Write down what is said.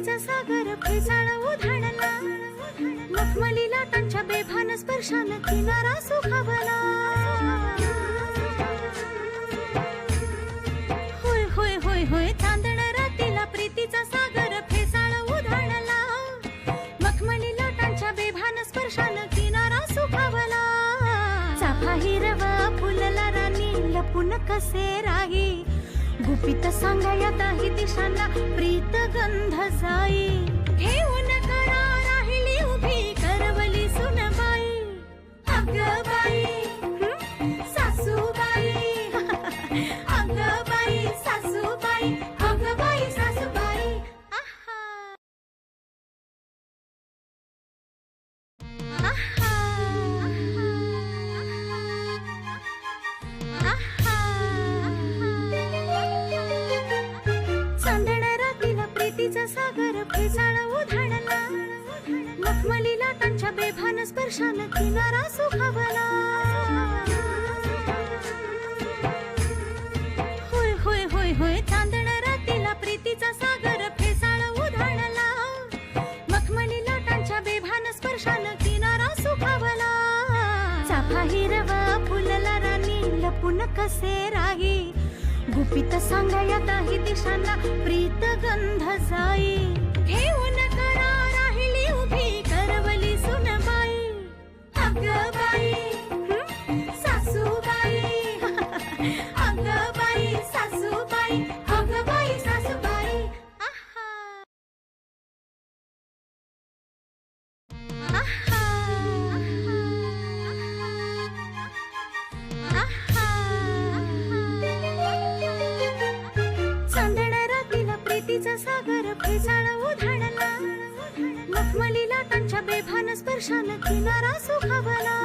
प्रीतीचा सागर फेसाळ उधाणला, मखमली लाटांच्या बेभान स्पर्शानं किनारा सुखावला. होय होय होय होय चांदण रातीला प्रीतीचा सागर फेसाळ उधाणला, मखमली लाटांच्या बेभान स्पर्शानं किनारा सुखावला. चाफा हिरवा फुलला राणी लपून कसे राही, गुपित सांगायाताही दिशांना प्रीत गंध जाई. घेऊन करा राहिली उभी करवली सुनबाई, अगं बाई सासूबाई, अगं बाई सासूबाई, अगं बाई सासूबाई. प्रीतीचा सागर फेसाळ उधाणला, मखमली लाटांच्या बेभान स्पर्शानं किनारा सुखावला. होय होय होय होय चांदण रातीला प्रीतीचा सागर फेसाळ उधाणला, मखमली लाटांच्या बेभान स्पर्शानं किनारा सुखावला. चाफा हिरवा फुलला राणी लपून कसे राही, गुपित सांगायाताही दिशांना प्रीत गंध जाई. घेऊन करा राहिली उभी करवली सुनबाई, अगं बाई सासूबाई, अगं बाई सासूबाई, अगं बाई सासूबाई. प्रीतीचा सागर फेसाळ उधाणला, मखमली लाटांच्या बेभान स्पर्शानं किनारा सुखावला.